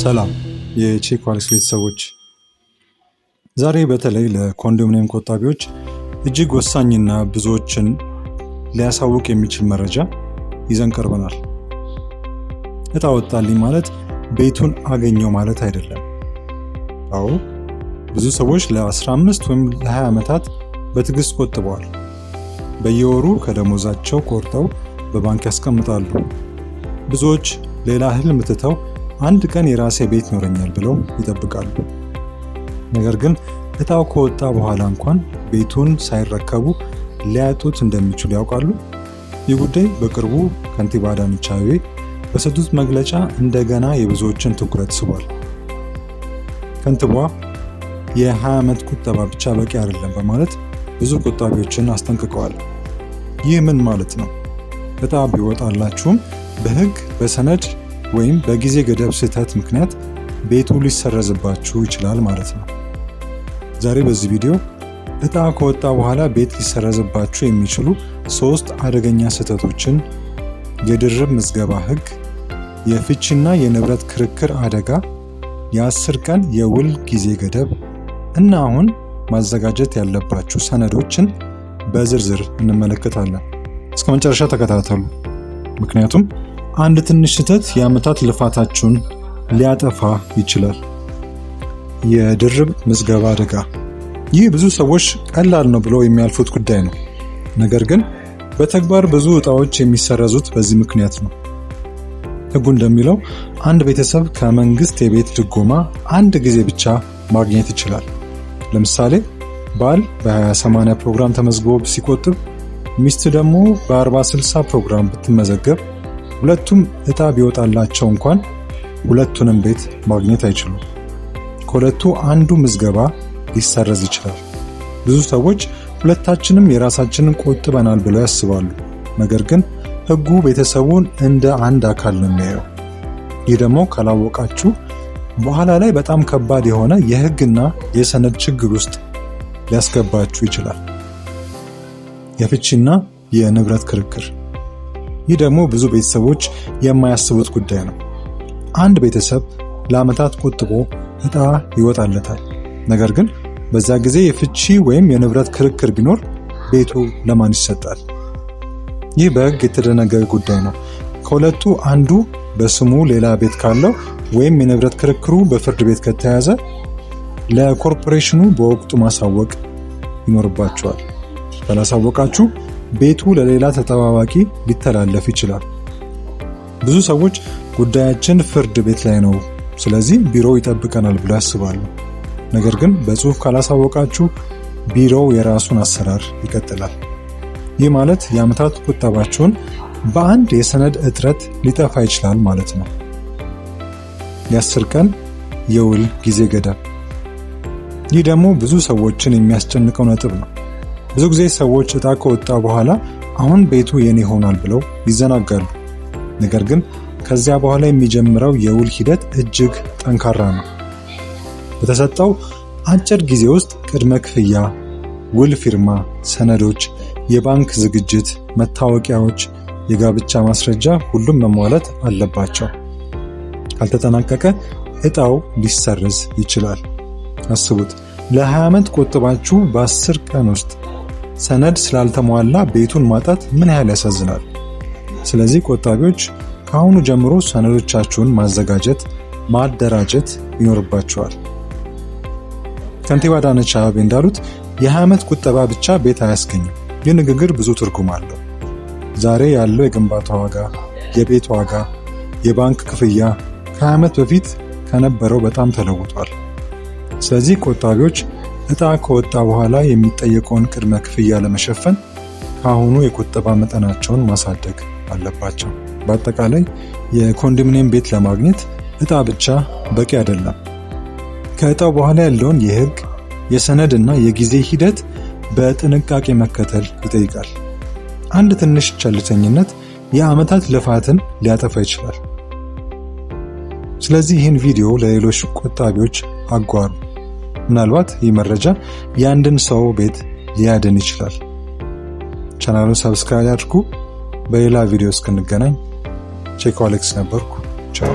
ሰላም የቼክ ዋሌክስ ቤተሰቦች፣ ዛሬ በተለይ ለኮንዶሚኒየም ቆጣቢዎች እጅግ ወሳኝና ብዙዎችን ሊያሳውቅ የሚችል መረጃ ይዘን ቀርበናል። እጣ ወጣልኝ ማለት ቤቱን አገኘው ማለት አይደለም። አዎ፣ ብዙ ሰዎች ለ15 ወይም ለ20 ዓመታት በትዕግስት ቆጥበዋል። በየወሩ ከደሞዛቸው ቆርጠው በባንክ ያስቀምጣሉ። ብዙዎች ሌላ ህልም ትተው አንድ ቀን የራሴ ቤት ይኖረኛል ብለው ይጠብቃሉ። ነገር ግን እጣው ከወጣ በኋላ እንኳን ቤቱን ሳይረከቡ ሊያጡት እንደሚችሉ ያውቃሉ? ይህ ጉዳይ በቅርቡ ከንቲባ አዳነች አቤቤ በሰጡት መግለጫ እንደገና የብዙዎችን ትኩረት ስቧል። ከንቲባዋ የ20 ዓመት ቁጠባ ብቻ በቂ አይደለም በማለት ብዙ ቆጣቢዎችን አስጠንቅቀዋል። ይህ ምን ማለት ነው? እጣ ቢወጣላችሁም በህግ በሰነድ ወይም በጊዜ ገደብ ስህተት ምክንያት ቤቱ ሊሰረዝባችሁ ይችላል ማለት ነው። ዛሬ በዚህ ቪዲዮ እጣ ከወጣ በኋላ ቤት ሊሰረዝባችሁ የሚችሉ 3 አደገኛ ስህተቶችን፣ የድርብ ምዝገባ ህግ፣ የፍቺና የንብረት ክርክር አደጋ፣ የ10 ቀን የውል ጊዜ ገደብ እና አሁን ማዘጋጀት ያለባችሁ ሰነዶችን በዝርዝር እንመለከታለን። እስከ መጨረሻ ተከታተሉ፣ ምክንያቱም አንድ ትንሽ ስህተት የዓመታት ልፋታችሁን ሊያጠፋ ይችላል። የድርብ ምዝገባ አደጋ። ይህ ብዙ ሰዎች ቀላል ነው ብለው የሚያልፉት ጉዳይ ነው። ነገር ግን በተግባር ብዙ እጣዎች የሚሰረዙት በዚህ ምክንያት ነው። ህጉ እንደሚለው አንድ ቤተሰብ ከመንግስት የቤት ድጎማ አንድ ጊዜ ብቻ ማግኘት ይችላል። ለምሳሌ ባል በ20/80 ፕሮግራም ተመዝግቦ ሲቆጥብ፣ ሚስት ደግሞ በ40/60 ፕሮግራም ብትመዘገብ ሁለቱም እጣ ቢወጣላቸው እንኳን ሁለቱንም ቤት ማግኘት አይችሉም። ከሁለቱ አንዱ ምዝገባ ሊሰረዝ ይችላል። ብዙ ሰዎች ሁለታችንም የራሳችንን ቆጥበናል ብለው ያስባሉ። ነገር ግን ህጉ ቤተሰቡን እንደ አንድ አካል ነው የሚያየው። ይህ ደግሞ ካላወቃችሁ በኋላ ላይ በጣም ከባድ የሆነ የህግና የሰነድ ችግር ውስጥ ሊያስገባችሁ ይችላል። የፍቺና የንብረት ክርክር። ይህ ደግሞ ብዙ ቤተሰቦች የማያስቡት ጉዳይ ነው። አንድ ቤተሰብ ለዓመታት ቆጥቦ እጣ ይወጣለታል። ነገር ግን በዛ ጊዜ የፍቺ ወይም የንብረት ክርክር ቢኖር ቤቱ ለማን ይሰጣል? ይህ በህግ የተደነገገ ጉዳይ ነው። ከሁለቱ አንዱ በስሙ ሌላ ቤት ካለው ወይም የንብረት ክርክሩ በፍርድ ቤት ከተያዘ ለኮርፖሬሽኑ በወቅቱ ማሳወቅ ይኖርባቸዋል። ካላሳወቃችሁ ቤቱ ለሌላ ተጠባባቂ ሊተላለፍ ይችላል። ብዙ ሰዎች ጉዳያችን ፍርድ ቤት ላይ ነው፣ ስለዚህ ቢሮው ይጠብቀናል ብለው ያስባሉ። ነገር ግን በጽሁፍ ካላሳወቃችሁ ቢሮው የራሱን አሰራር ይቀጥላል። ይህ ማለት የዓመታት ቁጠባችሁን በአንድ የሰነድ እጥረት ሊጠፋ ይችላል ማለት ነው። የ10 ቀን የውል ጊዜ ገደብ። ይህ ደግሞ ብዙ ሰዎችን የሚያስጨንቀው ነጥብ ነው። ብዙ ጊዜ ሰዎች እጣ ከወጣ በኋላ አሁን ቤቱ የኔ ይሆናል ብለው ይዘናጋሉ። ነገር ግን ከዚያ በኋላ የሚጀምረው የውል ሂደት እጅግ ጠንካራ ነው። በተሰጠው አጭር ጊዜ ውስጥ ቅድመ ክፍያ፣ ውል ፊርማ፣ ሰነዶች፣ የባንክ ዝግጅት፣ መታወቂያዎች፣ የጋብቻ ማስረጃ ሁሉም መሟላት አለባቸው። ካልተጠናቀቀ እጣው ሊሰረዝ ይችላል። አስቡት፣ ለ20 ዓመት ቆጥባችሁ በ10 ቀን ውስጥ ሰነድ ስላልተሟላ ቤቱን ማጣት ምን ያህል ያሳዝናል። ስለዚህ ቆጣቢዎች ከአሁኑ ጀምሮ ሰነዶቻችሁን ማዘጋጀት፣ ማደራጀት ይኖርባቸዋል። ከንቲባ አዳነች አቤቤ እንዳሉት የ20 ዓመት ቁጠባ ብቻ ቤት አያስገኝም። ይህ ንግግር ብዙ ትርጉም አለው። ዛሬ ያለው የግንባታ ዋጋ፣ የቤት ዋጋ፣ የባንክ ክፍያ ከ20 ዓመት በፊት ከነበረው በጣም ተለውጧል። ስለዚህ ቆጣቢዎች እጣ ከወጣ በኋላ የሚጠየቀውን ቅድመ ክፍያ ለመሸፈን ከአሁኑ የቁጠባ መጠናቸውን ማሳደግ አለባቸው። በአጠቃላይ የኮንዶሚኒየም ቤት ለማግኘት እጣ ብቻ በቂ አይደለም። ከእጣው በኋላ ያለውን የህግ፣ የሰነድ እና የጊዜ ሂደት በጥንቃቄ መከተል ይጠይቃል። አንድ ትንሽ ቸልተኝነት የዓመታት ልፋትን ሊያጠፋ ይችላል። ስለዚህ ይህን ቪዲዮ ለሌሎች ቆጣቢዎች አጋሩ። ምናልባት ይህ መረጃ የአንድን ሰው ቤት ሊያድን ይችላል። ቻናሉን ሰብስክራይብ አድርጉ። በሌላ ቪዲዮ እስክንገናኝ ቼክ ዋሌክስ ነበርኩ። ቻው።